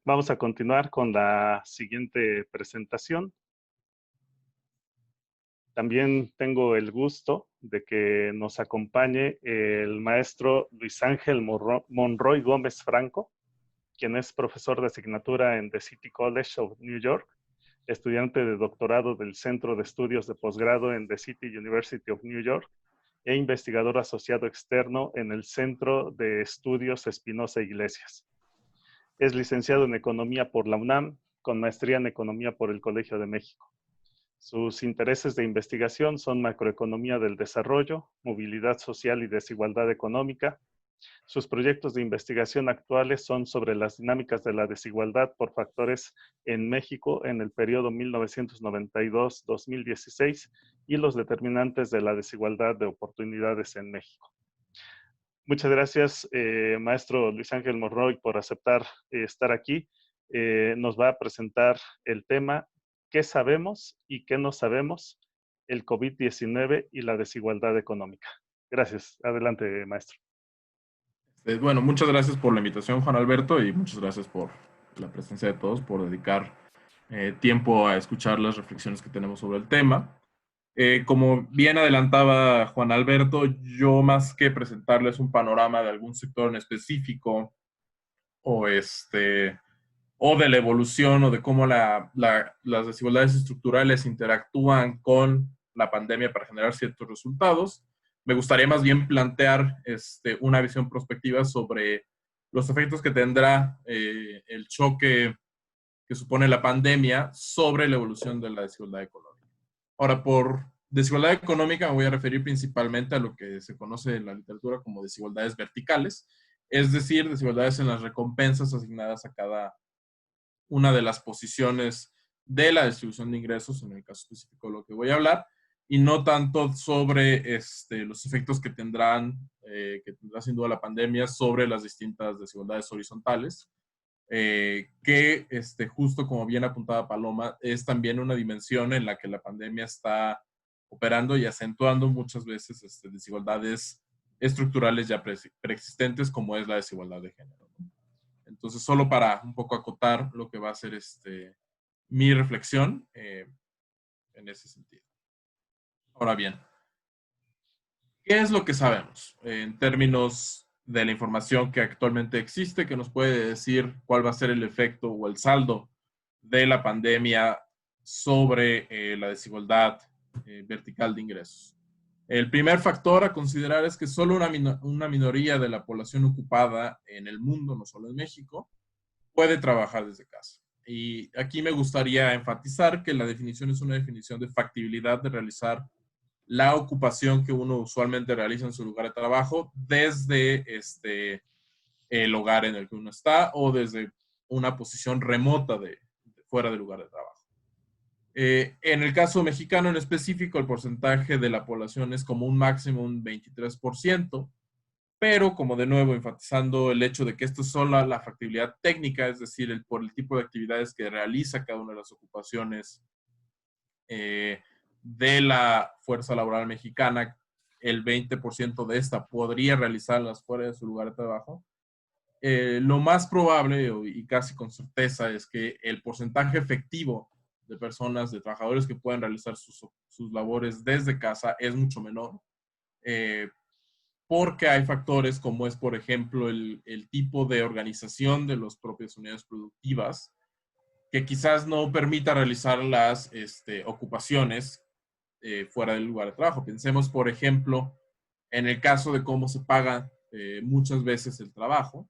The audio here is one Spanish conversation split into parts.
Vamos a continuar con la siguiente presentación. También tengo el gusto de que nos acompañe el maestro Luis Ángel Monroy Gómez Franco, quien es profesor de asignatura en The City College of New York, estudiante de doctorado del Centro de Estudios de Posgrado en The City University of New York e investigador asociado externo en el Centro de Estudios Espinosa Iglesias. Es licenciado en Economía por la UNAM, con maestría en Economía por el Colegio de México. Sus intereses de investigación son macroeconomía del desarrollo, movilidad social y desigualdad económica. Sus proyectos de investigación actuales son sobre las dinámicas de la desigualdad por factores en México en el periodo 1992-2016 y los determinantes de la desigualdad de oportunidades en México. Muchas gracias, maestro Luis Ángel Monroy, por aceptar estar aquí. Nos va a presentar el tema ¿qué sabemos y qué no sabemos? El COVID-19 y la desigualdad económica. Gracias. Adelante, maestro. Bueno, muchas gracias por la invitación, Juan Alberto, y muchas gracias por la presencia de todos, por dedicar tiempo a escuchar las reflexiones que tenemos sobre el tema. Como bien adelantaba Juan Alberto, yo más que presentarles un panorama de algún sector en específico o, o de la evolución o de cómo las desigualdades estructurales interactúan con la pandemia para generar ciertos resultados, me gustaría más bien plantear una visión prospectiva sobre los efectos que tendrá el choque que supone la pandemia sobre la evolución de la desigualdad económica. Ahora, por desigualdad económica me voy a referir principalmente a lo que se conoce en la literatura como desigualdades verticales, es decir, desigualdades en las recompensas asignadas a cada una de las posiciones de la distribución de ingresos, en el caso específico de lo que voy a hablar, y no tanto sobre los efectos que tendrá sin duda la pandemia sobre las distintas desigualdades horizontales, que justo como bien apuntaba Paloma, es también una dimensión en la que la pandemia está operando y acentuando muchas veces desigualdades estructurales ya preexistentes, como es la desigualdad de género. Entonces, solo para un poco acotar lo que va a ser mi reflexión en ese sentido. Ahora bien, ¿qué es lo que sabemos en términos de la información que actualmente existe, que nos puede decir cuál va a ser el efecto o el saldo de la pandemia sobre la desigualdad vertical de ingresos? El primer factor a considerar es que solo una minoría de la población ocupada en el mundo, no solo en México, puede trabajar desde casa. Y aquí me gustaría enfatizar que la definición es una definición de factibilidad de realizar la ocupación que uno usualmente realiza en su lugar de trabajo desde el hogar en el que uno está o desde una posición remota fuera del lugar de trabajo. En el caso mexicano en específico, el porcentaje de la población es como un máximo un 23%, pero como de nuevo enfatizando el hecho de que esto es solo la factibilidad técnica, es decir, por el tipo de actividades que realiza cada una de las ocupaciones de la fuerza laboral mexicana, el 20% de esta podría realizarlas fuera de su lugar de trabajo. Lo más probable y casi con certeza es que el porcentaje efectivo de personas, de trabajadores que pueden realizar sus labores desde casa es mucho menor. Porque hay factores como es, por ejemplo, el tipo de organización de las propias unidades productivas, que quizás no permita realizar las ocupaciones fuera del lugar de trabajo. Pensemos, por ejemplo, en el caso de cómo se paga muchas veces el trabajo.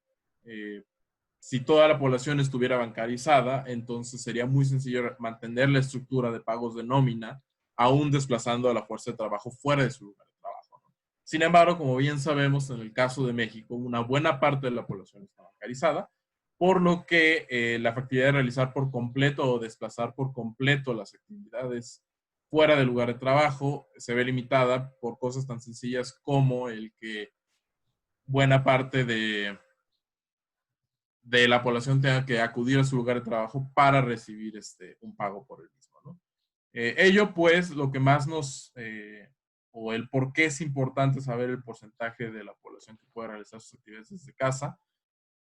Si toda la población estuviera bancarizada, entonces sería muy sencillo mantener la estructura de pagos de nómina, aún desplazando a la fuerza de trabajo fuera de su lugar de trabajo, ¿no? Sin embargo, como bien sabemos, en el caso de México, una buena parte de la población está bancarizada, por lo que la factibilidad de realizar por completo o desplazar por completo las actividades fuera del lugar de trabajo se ve limitada por cosas tan sencillas como el que buena parte de la población tenga que acudir a su lugar de trabajo para recibir un pago por el mismo, ¿no? Ello, pues, lo que más o el por qué es importante saber el porcentaje de la población que puede realizar sus actividades desde casa,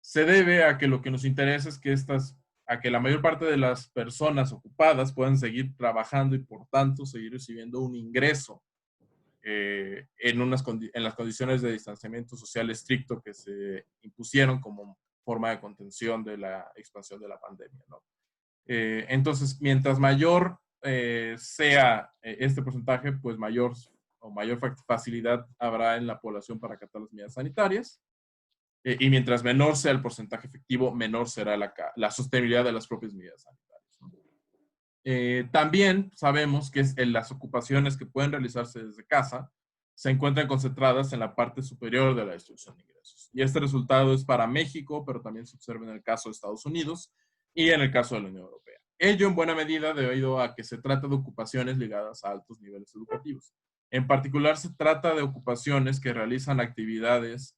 se debe a que lo que nos interesa es que estas a que la mayor parte de las personas ocupadas puedan seguir trabajando y por tanto seguir recibiendo un ingreso en las condiciones de distanciamiento social estricto que se impusieron como forma de contención de la expansión de la pandemia, ¿no? Entonces, mientras mayor sea este porcentaje, pues mayor facilidad habrá en la población para acatar las medidas sanitarias. Y mientras menor sea el porcentaje efectivo, menor será la sostenibilidad de las propias medidas sanitarias, ¿no? También sabemos que las ocupaciones que pueden realizarse desde casa se encuentran concentradas en la parte superior de la distribución de ingresos. Y este resultado es para México, pero también se observa en el caso de Estados Unidos y en el caso de la Unión Europea. Ello en buena medida debido a que se trata de ocupaciones ligadas a altos niveles educativos. En particular, se trata de ocupaciones que realizan actividades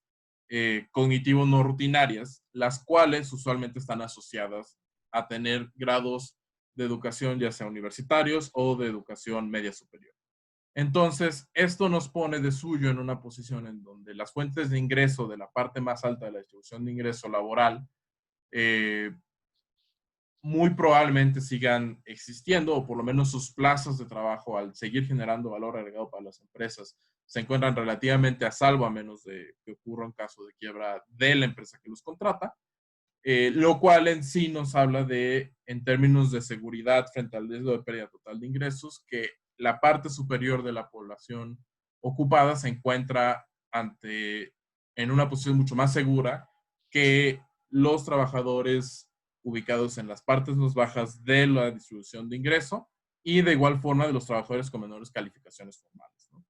cognitivo no rutinarias, las cuales usualmente están asociadas a tener grados de educación ya sea universitarios o de educación media superior. Entonces, esto nos pone de suyo en una posición en donde las fuentes de ingreso de la parte más alta de la distribución de ingreso laboral muy probablemente sigan existiendo, o por lo menos sus plazas de trabajo, al seguir generando valor agregado para las empresas, se encuentran relativamente a salvo, a menos de que ocurra un caso de quiebra de la empresa que los contrata, lo cual en sí nos habla de, en términos de seguridad frente al riesgo de pérdida total de ingresos, que la parte superior de la población ocupada se encuentra en una posición mucho más segura que los trabajadores ubicados en las partes más bajas de la distribución de ingreso y de igual forma de los trabajadores con menores calificaciones formales, ¿no?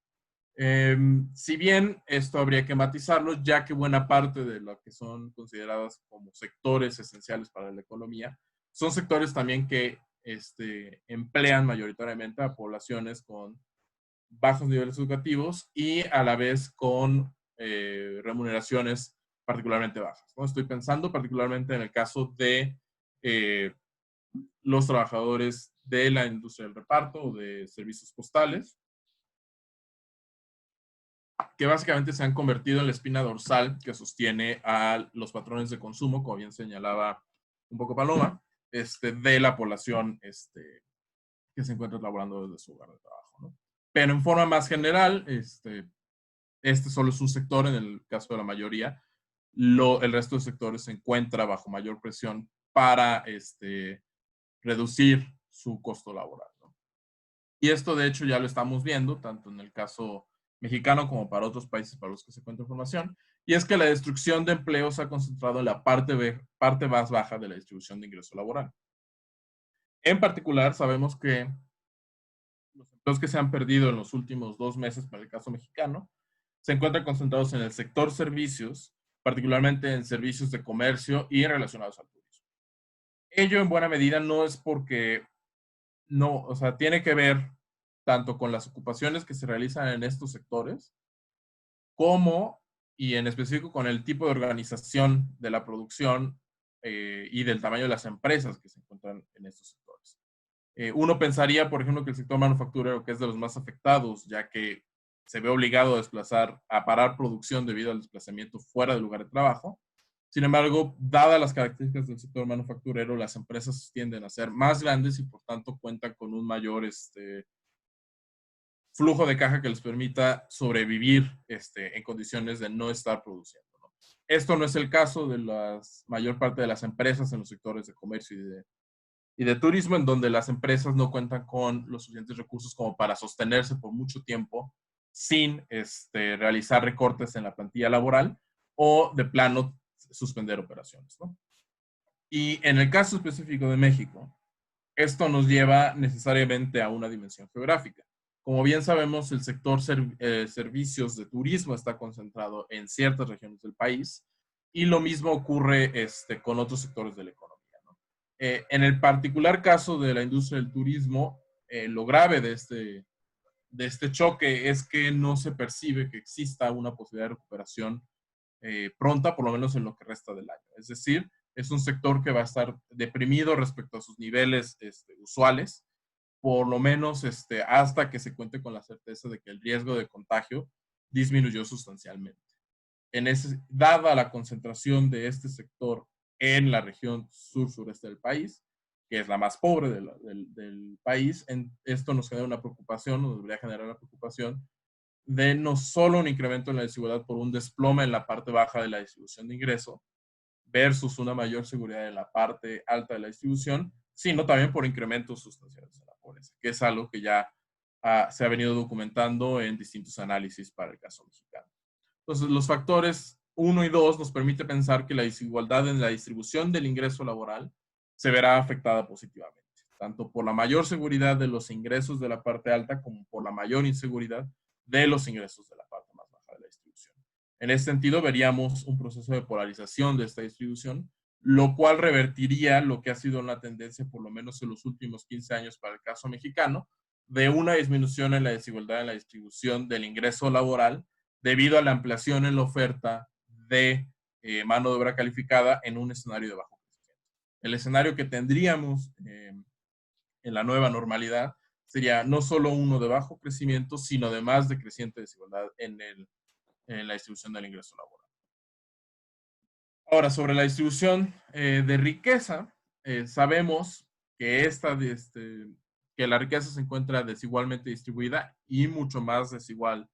Si bien esto habría que matizarlo, ya que buena parte de lo que son consideradas como sectores esenciales para la economía, son sectores también que emplean mayoritariamente a poblaciones con bajos niveles educativos y a la vez con remuneraciones particularmente bajas, ¿no? Estoy pensando particularmente en el caso de los trabajadores de la industria del reparto o de servicios postales, que básicamente se han convertido en la espina dorsal que sostiene a los patrones de consumo, como bien señalaba un poco Paloma, de la población que se encuentra laborando desde su lugar de trabajo, ¿no? Pero en forma más general, este solo es un sector en el caso de la mayoría. El resto de sectores se encuentra bajo mayor presión para reducir su costo laboral, ¿no? Y esto de hecho ya lo estamos viendo, tanto en el caso mexicano como para otros países para los que se encuentra información, y es que la destrucción de empleos se ha concentrado en la parte más baja de la distribución de ingreso laboral. En particular, sabemos que los empleos que se han perdido en los últimos 2 meses para el caso mexicano se encuentran concentrados en el sector servicios, particularmente en servicios de comercio y relacionados al turismo. Ello en buena medida no es porque no, o sea, tiene que ver tanto con las ocupaciones que se realizan en estos sectores, como, y en específico, con el tipo de organización de la producción y del tamaño de las empresas que se encuentran en estos sectores. Uno pensaría, por ejemplo, que el sector manufacturero, que es de los más afectados, ya que se ve obligado a parar producción debido al desplazamiento fuera del lugar de trabajo. Sin embargo, dadas las características del sector manufacturero, las empresas tienden a ser más grandes y por tanto cuentan con un mayor flujo de caja que les permita sobrevivir en condiciones de no estar produciendo, ¿no? Esto no es el caso de la mayor parte de las empresas en los sectores de comercio y de turismo, en donde las empresas no cuentan con los suficientes recursos como para sostenerse por mucho tiempo sin realizar recortes en la plantilla laboral o de plano suspender operaciones, ¿no? Y en el caso específico de México, esto nos lleva necesariamente a una dimensión geográfica. Como bien sabemos, el sector servicios de turismo está concentrado en ciertas regiones del país y lo mismo ocurre con otros sectores de la economía, ¿no? En el particular caso de la industria del turismo, lo grave de este choque es que no se percibe que exista una posibilidad de recuperación pronta, por lo menos en lo que resta del año. Es decir, es un sector que va a estar deprimido respecto a sus niveles usuales, por lo menos hasta que se cuente con la certeza de que el riesgo de contagio disminuyó sustancialmente. Dada la concentración de este sector en la región sur-sureste del país, que es la más pobre del país. Esto nos genera una preocupación, nos debería generar una preocupación de no solo un incremento en la desigualdad por un desplome en la parte baja de la distribución de ingreso versus una mayor seguridad en la parte alta de la distribución, sino también por incrementos sustanciales en la pobreza, que es algo que ya se ha venido documentando en distintos análisis para el caso mexicano. Entonces, los factores 1 y 2 nos permite pensar que la desigualdad en la distribución del ingreso laboral se verá afectada positivamente, tanto por la mayor seguridad de los ingresos de la parte alta como por la mayor inseguridad de los ingresos de la parte más baja de la distribución. En ese sentido, veríamos un proceso de polarización de esta distribución, lo cual revertiría lo que ha sido una tendencia, por lo menos en los últimos 15 años para el caso mexicano, de una disminución en la desigualdad en la distribución del ingreso laboral debido a la ampliación en la oferta de mano de obra calificada en un escenario de bajo crecimiento. El escenario que tendríamos en la nueva normalidad sería no solo uno de bajo crecimiento, sino de más de creciente desigualdad en la distribución del ingreso laboral. Ahora, sobre la distribución de riqueza, sabemos que, que la riqueza se encuentra desigualmente distribuida y mucho más desigual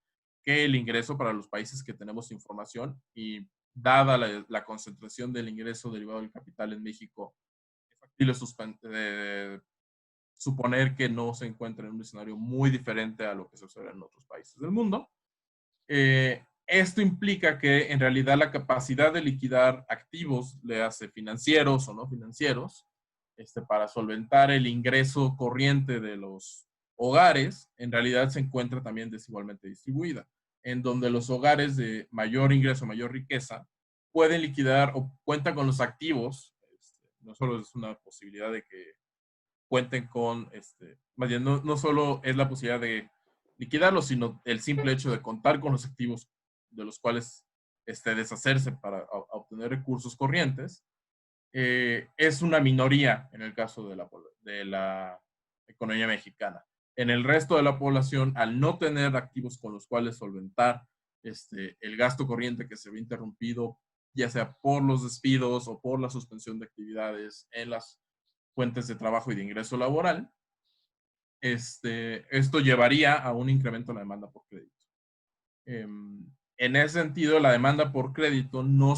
que el ingreso para los países que tenemos información, y dada la concentración del ingreso derivado del capital en México, es factible suponer que no se encuentra en un escenario muy diferente a lo que se observa en otros países del mundo. Esto implica que en realidad la capacidad de liquidar activos, le hace financieros o no financieros, para solventar el ingreso corriente de los hogares, en realidad se encuentra también desigualmente distribuida, en donde los hogares de mayor ingreso, mayor riqueza, pueden liquidar o cuentan con los activos. No solo es una posibilidad de que cuenten con, más bien no solo es la posibilidad de liquidarlos, sino el simple hecho de contar con los activos de los cuales deshacerse para obtener recursos corrientes, es una minoría en el caso de la economía mexicana. En el resto de la población, al no tener activos con los cuales solventar el gasto corriente que se ve interrumpido, ya sea por los despidos o por la suspensión de actividades en las fuentes de trabajo y de ingreso laboral, esto llevaría a un incremento en la demanda por crédito. En ese sentido, la demanda por crédito no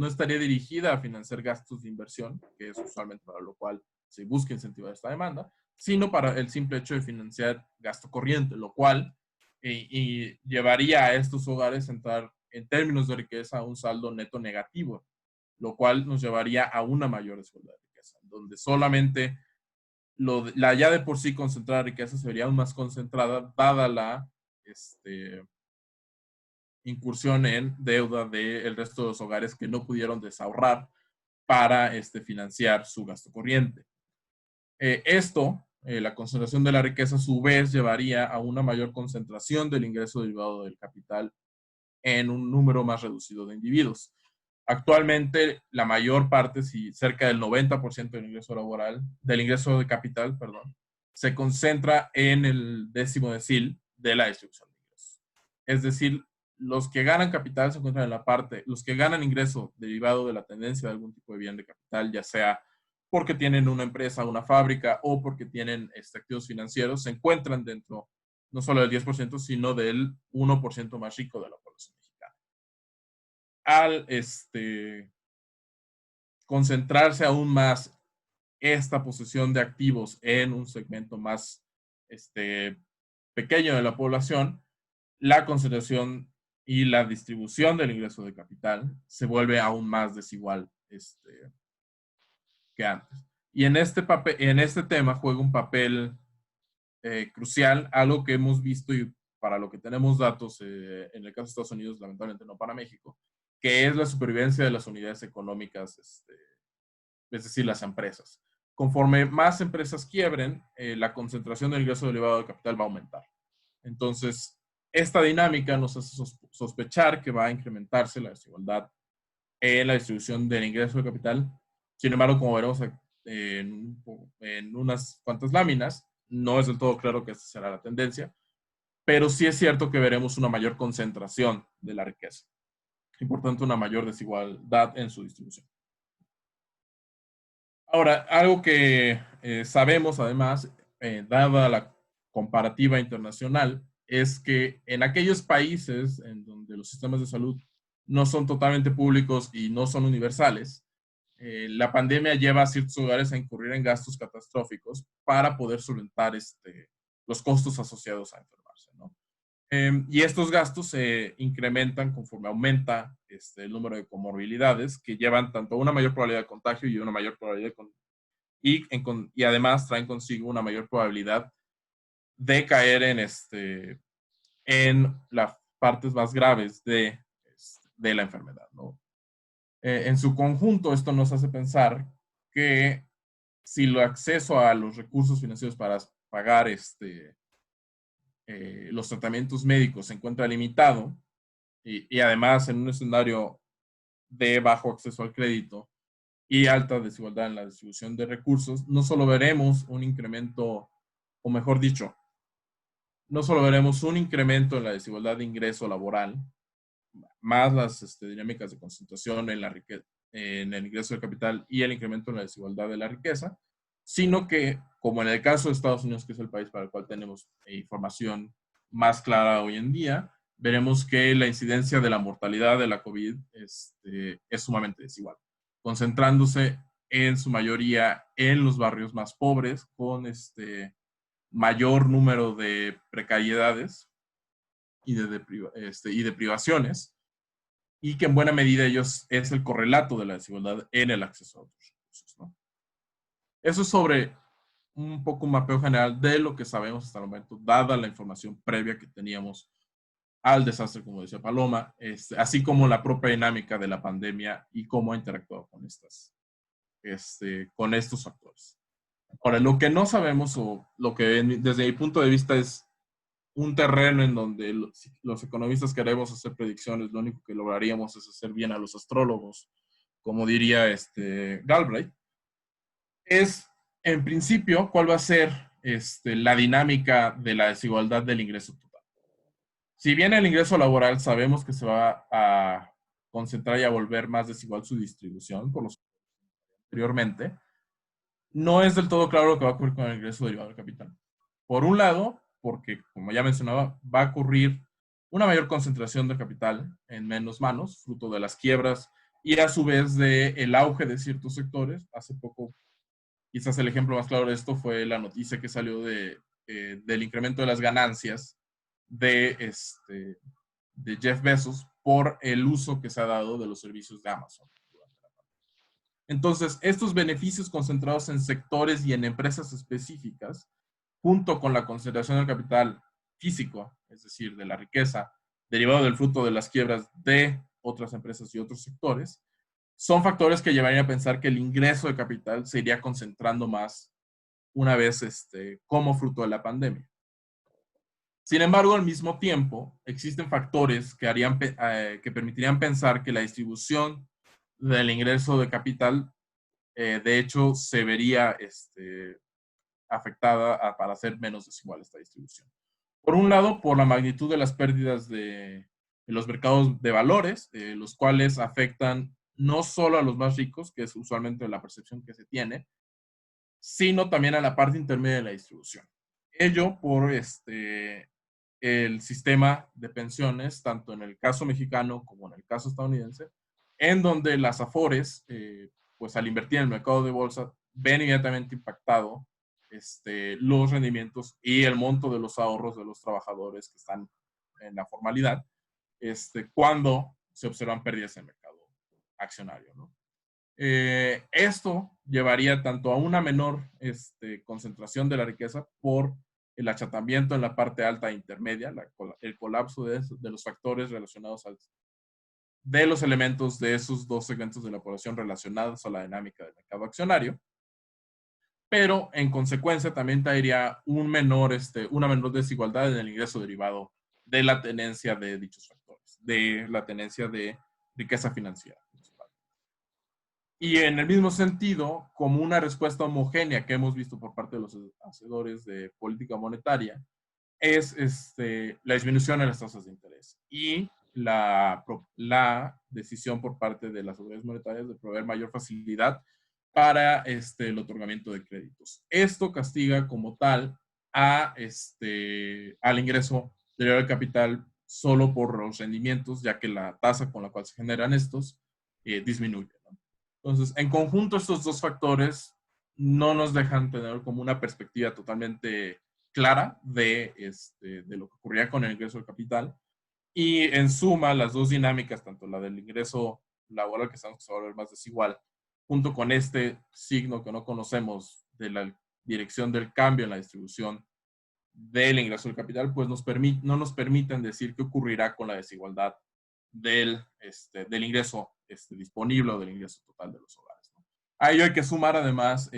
estaría dirigida a financiar gastos de inversión, que es usualmente para lo cual se busca incentivar esta demanda, sino para el simple hecho de financiar gasto corriente, lo cual y llevaría a estos hogares a entrar en términos de riqueza a un saldo neto negativo, lo cual nos llevaría a una mayor desigualdad de riqueza, donde solamente la ya de por sí concentrada riqueza se vería aún más concentrada, dada la incursión en deuda del resto de los hogares que no pudieron desahorrar para financiar su gasto corriente. La concentración de la riqueza a su vez llevaría a una mayor concentración del ingreso derivado del capital en un número más reducido de individuos. Actualmente, la mayor parte, cerca del 90% del ingreso de capital, se concentra en el 10º decil de la distribución de ingresos. Es decir, los que ganan capital se encuentran en la parte, los que ganan ingreso derivado de la tendencia de algún tipo de bien de capital, ya sea porque tienen una empresa, una fábrica, o porque tienen activos financieros, se encuentran dentro no solo del 10%, sino del 1% más rico de la población mexicana. Al concentrarse aún más esta posesión de activos en un segmento más pequeño de la población, la concentración y la distribución del ingreso de capital se vuelve aún más desigual que antes. Y en este tema juega un papel crucial, algo que hemos visto y para lo que tenemos datos en el caso de Estados Unidos, lamentablemente no para México, que es la supervivencia de las unidades económicas, es decir, las empresas. Conforme más empresas quiebren, la concentración del ingreso derivado de capital va a aumentar. Entonces, esta dinámica nos hace sospechar que va a incrementarse la desigualdad en la distribución del ingreso de capital. Sin embargo, como veremos en unas cuantas láminas, no es del todo claro que esta será la tendencia, pero sí es cierto que veremos una mayor concentración de la riqueza y por tanto una mayor desigualdad en su distribución. Ahora, algo que sabemos además, dada la comparativa internacional, es que en aquellos países en donde los sistemas de salud no son totalmente públicos y no son universales, la pandemia lleva a ciertos lugares a incurrir en gastos catastróficos para poder solventar los costos asociados a enfermarse, ¿no? Y estos gastos se incrementan conforme aumenta el número de comorbilidades que llevan tanto a una mayor probabilidad de contagio y una mayor probabilidad y además traen consigo una mayor probabilidad de caer en las partes más graves de la enfermedad, ¿no? En su conjunto, esto nos hace pensar que si el acceso a los recursos financieros para pagar los tratamientos médicos se encuentra limitado y además en un escenario de bajo acceso al crédito y alta desigualdad en la distribución de recursos, no solo veremos un incremento, o mejor dicho, no solo veremos un incremento en la desigualdad de ingreso laboral, más las dinámicas de concentración en la riqueza, en el ingreso del capital y el incremento en la desigualdad de la riqueza, sino que, como en el caso de Estados Unidos, que es el país para el cual tenemos información más clara hoy en día, veremos que la incidencia de la mortalidad de la COVID es sumamente desigual, concentrándose en su mayoría en los barrios más pobres, con mayor número de precariedades y de privaciones, y que en buena medida ellos es el correlato de la desigualdad en el acceso a otros recursos, ¿no? Eso es sobre un poco un mapeo general de lo que sabemos hasta el momento, dada la información previa que teníamos al desastre, como decía Paloma, así como la propia dinámica de la pandemia y cómo ha interactuado con estos factores. Ahora, lo que no sabemos o lo que desde mi punto de vista es un terreno en donde los economistas queremos hacer predicciones, lo único que lograríamos es hacer bien a los astrólogos, como diría Galbraith, es en principio cuál va a ser la dinámica de la desigualdad del ingreso total. Si bien el ingreso laboral sabemos que se va a concentrar y a volver más desigual su distribución, por lo que anteriormente, no es del todo claro lo que va a ocurrir con el ingreso derivado del capital. Por un lado, porque, como ya mencionaba, va a ocurrir una mayor concentración de capital en menos manos, fruto de las quiebras y a su vez del auge de ciertos sectores. Hace poco, quizás el ejemplo más claro de esto fue la noticia que salió del incremento de las ganancias de Jeff Bezos por el uso que se ha dado de los servicios de Amazon. Entonces, estos beneficios concentrados en sectores y en empresas específicas, junto con la concentración del capital físico, es decir, de la riqueza, derivado del fruto de las quiebras de otras empresas y otros sectores, son factores que llevarían a pensar que el ingreso de capital se iría concentrando más una vez como fruto de la pandemia. Sin embargo, al mismo tiempo, existen factores que permitirían pensar que la distribución del ingreso de capital, de hecho, se vería afectada para hacer menos desigual esta distribución. Por un lado, por la magnitud de las pérdidas de los mercados de valores, los cuales afectan no solo a los más ricos, que es usualmente la percepción que se tiene, sino también a la parte intermedia de la distribución. Ello por el sistema de pensiones, tanto en el caso mexicano como en el caso estadounidense, en donde las AFORES, pues al invertir en el mercado de bolsa, ven inmediatamente impactado los rendimientos y el monto de los ahorros de los trabajadores que están en la formalidad, cuando se observan pérdidas en el mercado accionario, ¿no? Esto llevaría tanto a una menor concentración de la riqueza por el achatamiento en la parte alta e intermedia, el colapso de los factores relacionados de los elementos de esos dos segmentos de la población relacionados a la dinámica del mercado accionario, pero en consecuencia también traería una menor desigualdad en el ingreso derivado de la tenencia de dichos factores, de la tenencia de riqueza financiera. Y en el mismo sentido, como una respuesta homogénea que hemos visto por parte de los hacedores de política monetaria, es la disminución de las tasas de interés y la decisión por parte de las autoridades monetarias de proveer mayor facilidad para el otorgamiento de créditos. Esto castiga como tal al ingreso derivado del capital solo por los rendimientos, ya que la tasa con la cual se generan estos disminuye, ¿no? Entonces, en conjunto, estos dos factores no nos dejan tener como una perspectiva totalmente clara de lo que ocurría con el ingreso del capital. Y en suma, las dos dinámicas, tanto la del ingreso laboral, que sabemos que se va a volver más desigual, junto con este signo que no conocemos de la dirección del cambio en la distribución del ingreso del capital, pues no nos permiten decir qué ocurrirá con la desigualdad del ingreso disponible o del ingreso total de los hogares, ¿no? A ello hay que sumar además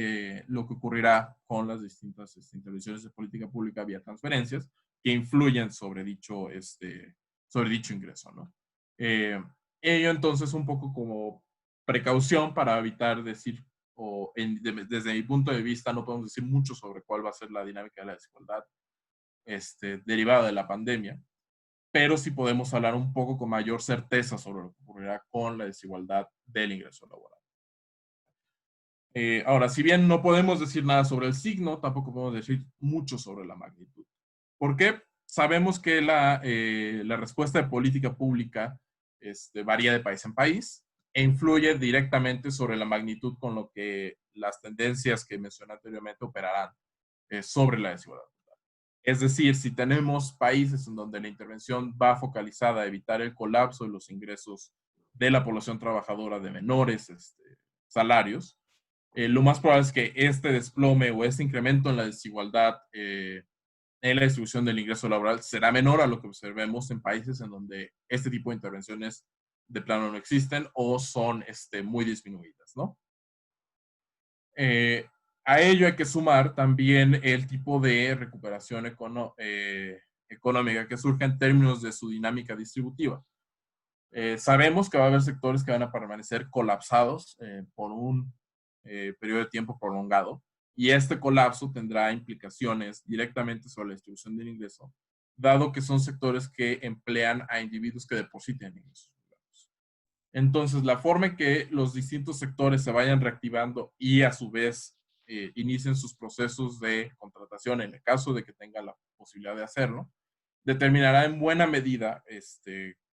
lo que ocurrirá con las distintas intervenciones de política pública vía transferencias que influyen sobre dicho ingreso, ¿no? Ello entonces un poco como precaución para evitar decir, desde mi punto de vista no podemos decir mucho sobre cuál va a ser la dinámica de la desigualdad derivada de la pandemia, pero sí podemos hablar un poco con mayor certeza sobre lo que ocurrirá con la desigualdad del ingreso laboral. Ahora, si bien no podemos decir nada sobre el signo, tampoco podemos decir mucho sobre la magnitud. ¿Por qué? Sabemos que la respuesta de política pública varía de país en país e influye directamente sobre la magnitud con lo que las tendencias que mencioné anteriormente operarán sobre la desigualdad. Es decir, si tenemos países en donde la intervención va focalizada a evitar el colapso de los ingresos de la población trabajadora de menores salarios, lo más probable es que este desplome o este incremento en la desigualdad en la distribución del ingreso laboral será menor a lo que observemos en países en donde este tipo de intervenciones de plano no existen o son muy disminuidas, ¿no? A ello hay que sumar también el tipo de recuperación económica que surge en términos de su dinámica distributiva. Sabemos que va a haber sectores que van a permanecer colapsados por un periodo de tiempo prolongado y este colapso tendrá implicaciones directamente sobre la distribución del ingreso, dado que son sectores que emplean a individuos que depositen ingresos. Entonces, la forma en que los distintos sectores se vayan reactivando y a su vez inicien sus procesos de contratación, en el caso de que tengan la posibilidad de hacerlo, determinará en buena medida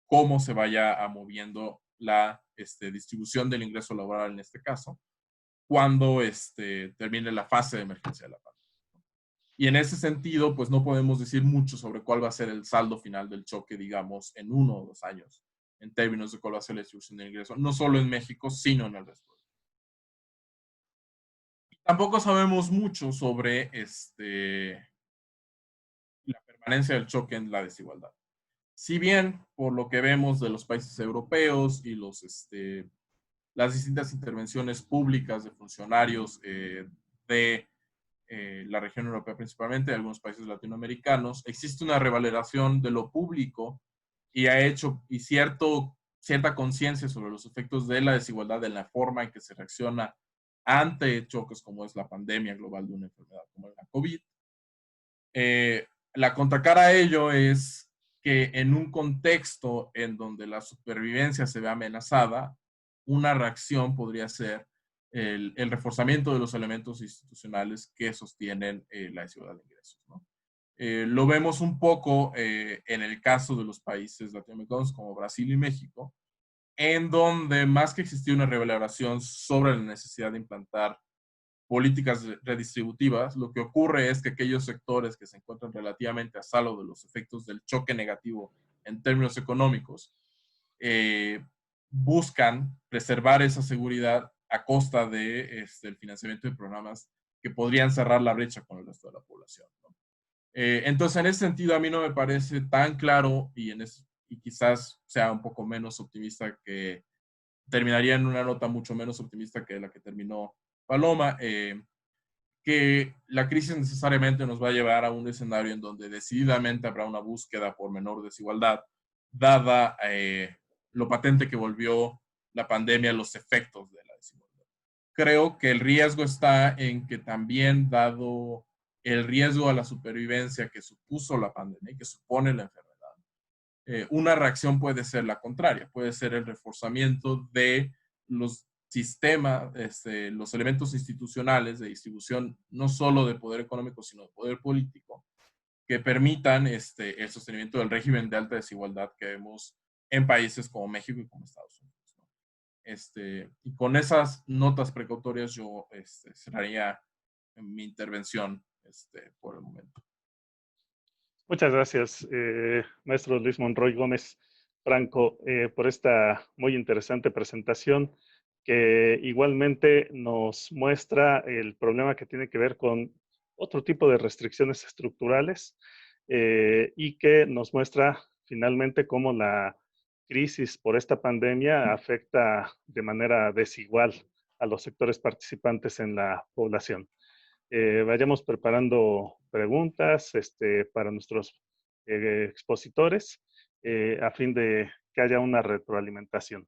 cómo se vaya moviendo la distribución del ingreso laboral en este caso, cuando termine la fase de emergencia de la pandemia. Y en ese sentido, pues no podemos decir mucho sobre cuál va a ser el saldo final del choque, digamos, en 1 o 2 años, en términos de cuál va a ser la distribución del ingreso, no solo en México, sino en el resto. Y tampoco sabemos mucho sobre la permanencia del choque en la desigualdad. Si bien, por lo que vemos de los países europeos y las distintas intervenciones públicas de funcionarios de la región europea principalmente, de algunos países latinoamericanos, existe una revaloración de lo público y ha hecho cierta conciencia sobre los efectos de la desigualdad en la forma en que se reacciona ante choques como es la pandemia global de una enfermedad como la COVID. La contracara a ello es que en un contexto en donde la supervivencia se ve amenazada, una reacción podría ser el reforzamiento de los elementos institucionales que sostienen la desigualdad de ingresos, ¿no? Lo vemos un poco en el caso de los países latinoamericanos como Brasil y México, en donde más que existir una revelación sobre la necesidad de implantar políticas redistributivas, lo que ocurre es que aquellos sectores que se encuentran relativamente a salvo de los efectos del choque negativo en términos económicos, buscan preservar esa seguridad a costa de, el financiamiento de programas que podrían cerrar la brecha con el resto de la población, ¿no? Entonces, en ese sentido, a mí no me parece tan claro y quizás sea un poco menos optimista que terminaría en una nota mucho menos optimista que la que terminó Paloma, que la crisis necesariamente nos va a llevar a un escenario en donde decididamente habrá una búsqueda por menor desigualdad, dada lo patente que volvió la pandemia, los efectos de la desigualdad. Creo que el riesgo está en que también, dado el riesgo a la supervivencia que supuso la pandemia y que supone la enfermedad, una reacción puede ser la contraria, puede ser el reforzamiento de los sistema, los elementos institucionales de distribución, no solo de poder económico, sino de poder político, que permitan el sostenimiento del régimen de alta desigualdad que vemos en países como México y como Estados Unidos, ¿no? Y con esas notas precautorias yo cerraría mi intervención por el momento. Muchas gracias, maestro Luis Monroy Gómez Franco, por esta muy interesante presentación que igualmente nos muestra el problema que tiene que ver con otro tipo de restricciones estructurales y que nos muestra finalmente cómo la crisis por esta pandemia afecta de manera desigual a los sectores participantes en la población. Vayamos preparando preguntas para nuestros expositores a fin de que haya una retroalimentación.